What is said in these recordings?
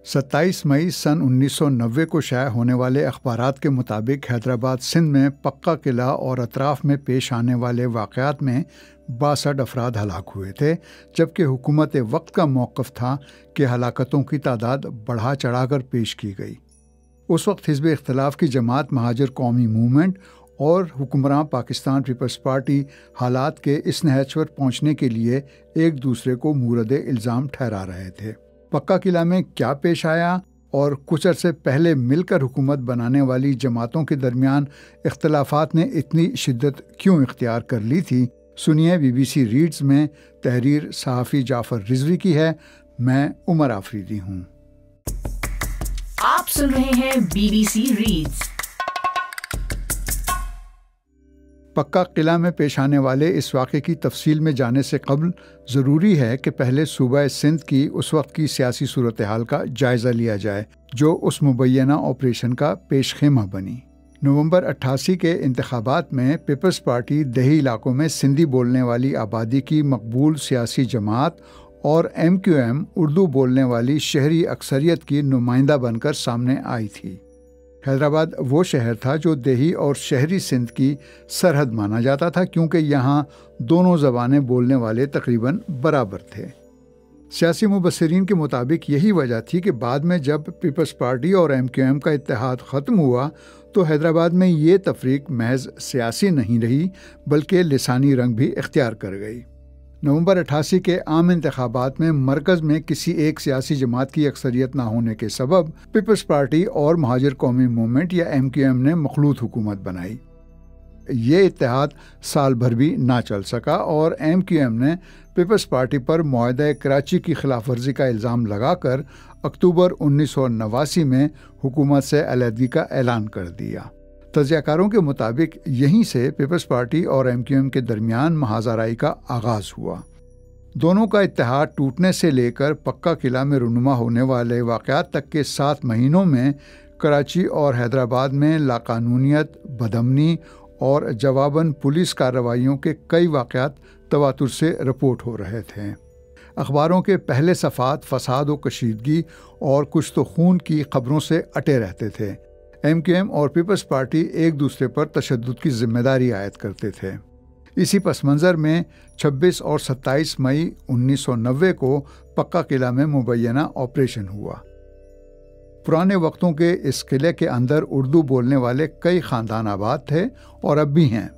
27 مئی سن 1990 کو شائع ہونے والے اخبارات کے مطابق حیدرآباد سندھ میں پکا قلعہ اور اطراف میں پیش آنے والے واقعات میں 62 افراد ہلاک ہوئے تھے، جبکہ حکومت وقت کا موقف تھا کہ ہلاکتوں کی تعداد بڑھا چڑھا کر پیش کی گئی۔ اس وقت حزب اختلاف کی جماعت مہاجر قومی موومنٹ اور حکمراں پاکستان پیپلز پارٹی حالات کے اس نہج پر پہنچنے کے لیے ایک دوسرے کو مورد الزام ٹھہرا رہے تھے۔ پکا قلعہ میں کیا پیش آیا اور کچھ عرصے پہلے مل کر حکومت بنانے والی جماعتوں کے درمیان اختلافات نے اتنی شدت کیوں اختیار کر لی تھی، سنیے BBC ریڈز میں۔ تحریر صحافی جعفر رضوی کی ہے، میں عمر آفریدی ہوں۔ آپ سن رہے ہیں BBC ریڈز۔ پکا قلعہ میں پیش آنے والے اس واقعے کی تفصیل میں جانے سے قبل ضروری ہے کہ پہلے صوبہ سندھ کی اس وقت کی سیاسی صورتحال کا جائزہ لیا جائے جو اس مبینہ آپریشن کا پیش خیمہ بنی۔ نومبر 88 کے انتخابات میں پیپلز پارٹی دیہی علاقوں میں سندھی بولنے والی آبادی کی مقبول سیاسی جماعت اور MQM اردو بولنے والی شہری اکثریت کی نمائندہ بن کر سامنے آئی تھی۔ حیدرآباد وہ شہر تھا جو دیہی اور شہری سندھ کی سرحد مانا جاتا تھا، کیونکہ یہاں دونوں زبانیں بولنے والے تقریباً برابر تھے۔ سیاسی مبصرین کے مطابق یہی وجہ تھی کہ بعد میں جب پیپلز پارٹی اور MQM کا اتحاد ختم ہوا تو حیدرآباد میں یہ تفریق محض سیاسی نہیں رہی بلکہ لسانی رنگ بھی اختیار کر گئی۔ نومبر 88 کے عام انتخابات میں مرکز میں کسی ایک سیاسی جماعت کی اکثریت نہ ہونے کے سبب پیپلز پارٹی اور مہاجر قومی موومنٹ یا MQM نے مخلوط حکومت بنائی۔ یہ اتحاد سال بھر بھی نہ چل سکا اور MQM نے پیپلز پارٹی پر معاہدہ کراچی کی خلاف ورزی کا الزام لگا کر اکتوبر 1989 میں حکومت سے علیحدگی کا اعلان کر دیا۔ تجزیہ کاروں کے مطابق یہیں سے پیپلز پارٹی اور MQM کے درمیان محاذ آرائی کا آغاز ہوا۔ دونوں کا اتحاد ٹوٹنے سے لے کر پکا قلعہ میں رونما ہونے والے واقعات تک کے 7 مہینوں میں کراچی اور حیدرآباد میں لاقانونیت، بدامنی اور جواباً پولیس کارروائیوں کے کئی واقعات تواتر سے رپورٹ ہو رہے تھے۔ اخباروں کے پہلے صفحات فساد و کشیدگی اور کچھ تو خون کی خبروں سے اٹے رہتے تھے۔ MQM اور پیپلز پارٹی ایک دوسرے پر تشدد کی ذمہ داری عائد کرتے تھے۔ اسی پس منظر میں 26 اور 27 مئی 1990 کو پکا قلعہ میں مبینہ آپریشن ہوا۔ پرانے وقتوں کے اس قلعے کے اندر اردو بولنے والے کئی خاندان آباد تھے اور اب بھی ہیں۔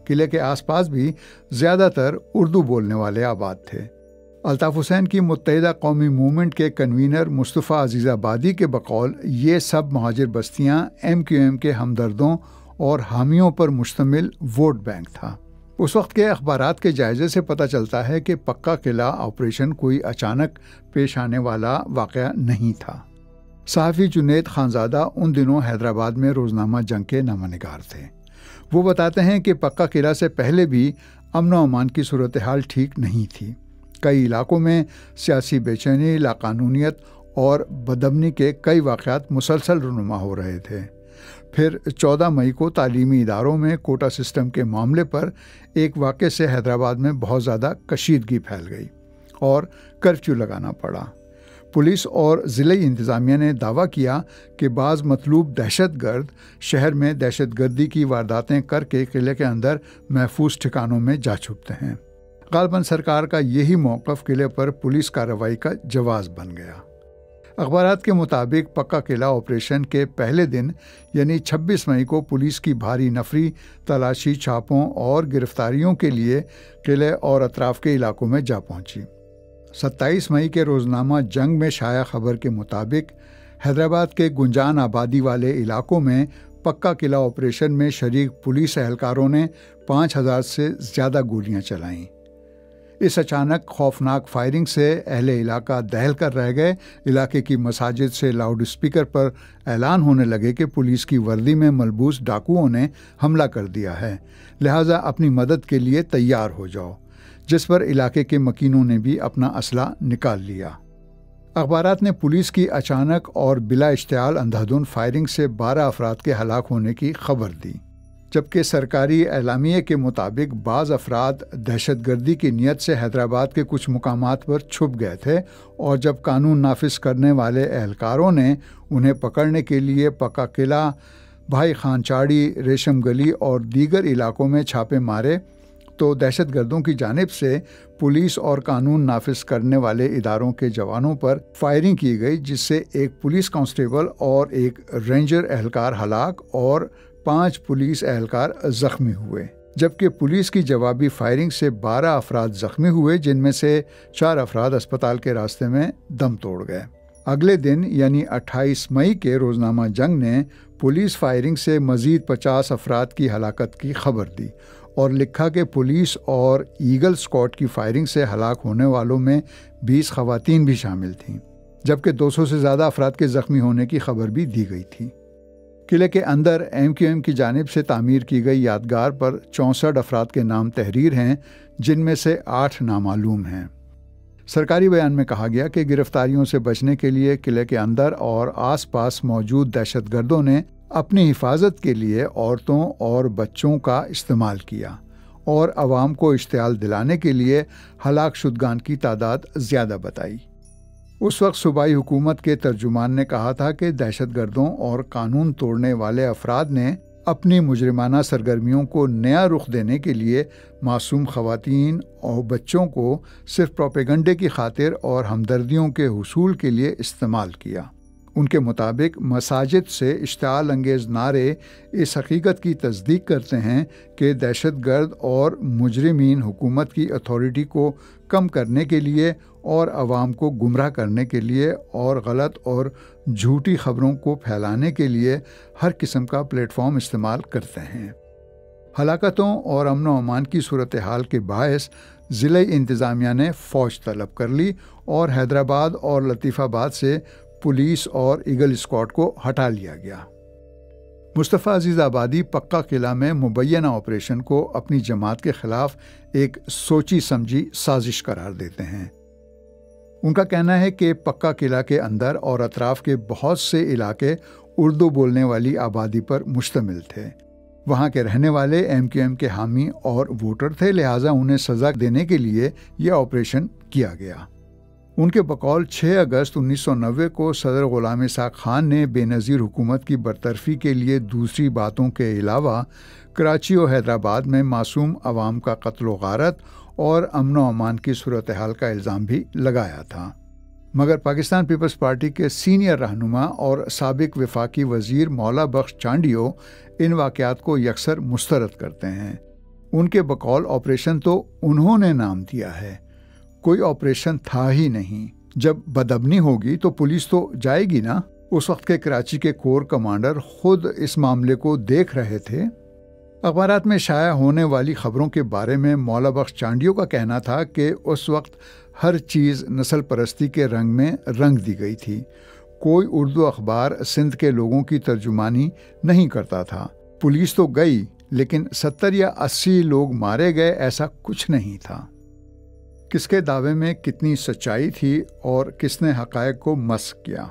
قلعے کے آس پاس بھی زیادہ تر اردو بولنے والے آباد تھے۔ الطاف حسین کی متحدہ قومی موومنٹ کے کنوینر مصطفیٰ عزیز آبادی کے بقول یہ سب مہاجر بستیاں MQM کے ہمدردوں اور حامیوں پر مشتمل ووٹ بینک تھا۔ اس وقت کے اخبارات کے جائزے سے پتہ چلتا ہے کہ پکا قلعہ آپریشن کوئی اچانک پیش آنے والا واقعہ نہیں تھا۔ صحافی جنید خانزادہ ان دنوں حیدرآباد میں روزنامہ جنگ کے نامہ نگار تھے۔ وہ بتاتے ہیں کہ پکا قلعہ سے پہلے بھی امن و امان کی صورتحال ٹھیک نہیں تھی۔ کئی علاقوں میں سیاسی بے چینی، لاقانونیت اور بدامنی کے کئی واقعات مسلسل رونما ہو رہے تھے۔ پھر 14 مئی کو تعلیمی اداروں میں کوٹا سسٹم کے معاملے پر ایک واقعے سے حیدرآباد میں بہت زیادہ کشیدگی پھیل گئی اور کرفیو لگانا پڑا۔ پولیس اور ضلعی انتظامیہ نے دعویٰ کیا کہ بعض مطلوب دہشت گرد شہر میں دہشت گردی کی وارداتیں کر کے قلعے کے اندر محفوظ ٹھکانوں میں جا چھپتے ہیں۔ غالباً سرکار کا یہی موقف قلعے پر پولیس کارروائی کا جواز بن گیا۔ اخبارات کے مطابق پکا قلعہ آپریشن کے پہلے دن یعنی 26 مئی کو پولیس کی بھاری نفری تلاشی، چھاپوں اور گرفتاریوں کے لیے قلعے اور اطراف کے علاقوں میں جا پہنچی۔ 27 مئی کے روزنامہ جنگ میں شائع خبر کے مطابق حیدرآباد کے گنجان آبادی والے علاقوں میں پکا قلعہ آپریشن میں شریک پولیس اہلکاروں نے 5000 سے زیادہ گولیاں چلائیں۔ اس اچانک خوفناک فائرنگ سے اہل علاقہ دہل کر رہ گئے۔ علاقے کی مساجد سے لاؤڈ اسپیکر پر اعلان ہونے لگے کہ پولیس کی وردی میں ملبوس ڈاکوؤں نے حملہ کر دیا ہے، لہٰذا اپنی مدد کے لیے تیار ہو جاؤ، جس پر علاقے کے مکینوں نے بھی اپنا اسلحہ نکال لیا۔ اخبارات نے پولیس کی اچانک اور بلا اشتعال اندھادھند فائرنگ سے 12 افراد کے ہلاک ہونے کی خبر دی۔ جبکہ سرکاری اعلامیے کے مطابق بعض افراد دہشت گردی کی نیت سے حیدرآباد کے کچھ مقامات پر چھپ گئے تھے، اور جب قانون نافذ کرنے والے اہلکاروں نے انہیں پکڑنے کے لیے پکا قلعہ، بھائی خان چاڑی، ریشم گلی اور دیگر علاقوں میں چھاپے مارے تو دہشت گردوں کی جانب سے پولیس اور قانون نافذ کرنے والے اداروں کے جوانوں پر فائرنگ کی گئی، جس سے ایک پولیس کانسٹیبل اور ایک رینجر اہلکار ہلاک اور 5 پولیس اہلکار زخمی ہوئے، جبکہ پولیس کی جوابی فائرنگ سے 12 افراد زخمی ہوئے، جن میں سے 4 افراد اسپتال کے راستے میں دم توڑ گئے۔ اگلے دن یعنی 28 مئی کے روزنامہ جنگ نے پولیس فائرنگ سے مزید 50 افراد کی ہلاکت کی خبر دی اور لکھا کہ پولیس اور ایگل اسکواڈ کی فائرنگ سے ہلاک ہونے والوں میں 20 خواتین بھی شامل تھیں، جبکہ 200 سے زیادہ افراد کے زخمی ہونے کی خبر بھی دی گئی تھی۔ قلعے کے اندر MQM کی جانب سے تعمیر کی گئی یادگار پر 64 افراد کے نام تحریر ہیں، جن میں سے 8 نامعلوم ہیں۔ سرکاری بیان میں کہا گیا کہ گرفتاریوں سے بچنے کے لیے قلعے کے اندر اور آس پاس موجود دہشت گردوں نے اپنی حفاظت کے لیے عورتوں اور بچوں کا استعمال کیا اور عوام کو اشتعال دلانے کے لیے ہلاک شدگان کی تعداد زیادہ بتائی۔ اس وقت صوبائی حکومت کے ترجمان نے کہا تھا کہ دہشت گردوں اور قانون توڑنے والے افراد نے اپنی مجرمانہ سرگرمیوں کو نیا رخ دینے کے لیے معصوم خواتین اور بچوں کو صرف پروپیگنڈے کی خاطر اور ہمدردیوں کے حصول کے لیے استعمال کیا۔ ان کے مطابق مساجد سے اشتعال انگیز نعرے اس حقیقت کی تصدیق کرتے ہیں کہ دہشت گرد اور مجرمین حکومت کی اتھارٹی کو کم کرنے کے لیے اور عوام کو گمراہ کرنے کے لیے اور غلط اور جھوٹی خبروں کو پھیلانے کے لیے ہر قسم کا پلیٹ فارم استعمال کرتے ہیں۔ ہلاکتوں اور امن و امان کی صورتحال کے باعث ضلعی انتظامیہ نے فوج طلب کر لی اور حیدرآباد اور لطیف آباد سے پولیس اور ایگل اسکواڈ کو ہٹا لیا گیا۔ مصطفیٰ عزیز آبادی پکا قلعہ میں مبینہ آپریشن کو اپنی جماعت کے خلاف ایک سوچی سمجھی سازش قرار دیتے ہیں۔ ان کا کہنا ہے کہ پکا قلعہ کے اندر اور اطراف کے بہت سے علاقے اردو بولنے والی آبادی پر مشتمل تھے۔ وہاں کے رہنے والے MQM کے حامی اور ووٹر تھے، لہٰذا انہیں سزا دینے کے لیے یہ آپریشن کیا گیا۔ ان کے بقول 6 اگست 1990 کو صدر غلام اسحاق خان نے بے نظیر حکومت کی برطرفی کے لیے دوسری باتوں کے علاوہ کراچی اور حیدرآباد میں معصوم عوام کا قتل و غارت اور امن و امان کی صورتحال کا الزام بھی لگایا تھا، مگر پاکستان پیپلز پارٹی کے سینئر رہنما اور سابق وفاقی وزیر مولا بخش چانڈیو ان واقعات کو یکسر مسترد کرتے ہیں۔ ان کے بقول آپریشن تو انہوں نے نام دیا ہے، کوئی آپریشن تھا ہی نہیں۔ جب بدامنی ہوگی تو پولیس تو جائے گی نا۔ اس وقت کے کراچی کے کور کمانڈر خود اس معاملے کو دیکھ رہے تھے۔ اخبارات میں شائع ہونے والی خبروں کے بارے میں مولا بخش چانڈیو کا کہنا تھا کہ اس وقت ہر چیز نسل پرستی کے رنگ میں رنگ دی گئی تھی، کوئی اردو اخبار سندھ کے لوگوں کی ترجمانی نہیں کرتا تھا۔ پولیس تو گئی لیکن 70 یا 80 لوگ مارے گئے، ایسا کچھ نہیں تھا۔ کس کے دعوے میں کتنی سچائی تھی اور کس نے حقائق کو مسخ کیا،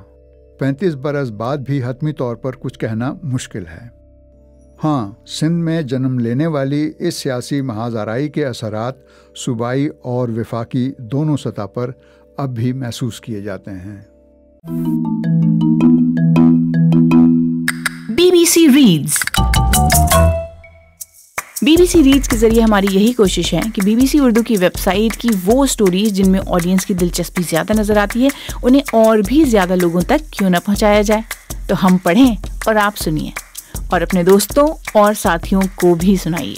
35 برس بعد بھی حتمی طور پر کچھ کہنا مشکل ہے۔ ہاں، سندھ میں جنم لینے والی اس سیاسی محاذ آرائی کے اثرات صوبائی اور وفاقی دونوں سطح پر اب بھی محسوس کیے جاتے ہیں۔ BBC ریڈز کے ذریعے ہماری یہی کوشش ہے کہ BBC اردو کی ویب سائٹ کی وہ سٹوریز جن میں آڈینس کی دلچسپی زیادہ نظر آتی ہے انہیں اور بھی زیادہ لوگوں تک کیوں نہ پہنچایا جائے۔ تو ہم پڑھیں اور آپ سنیے اور اپنے دوستوں اور ساتھیوں کو بھی سنائیے۔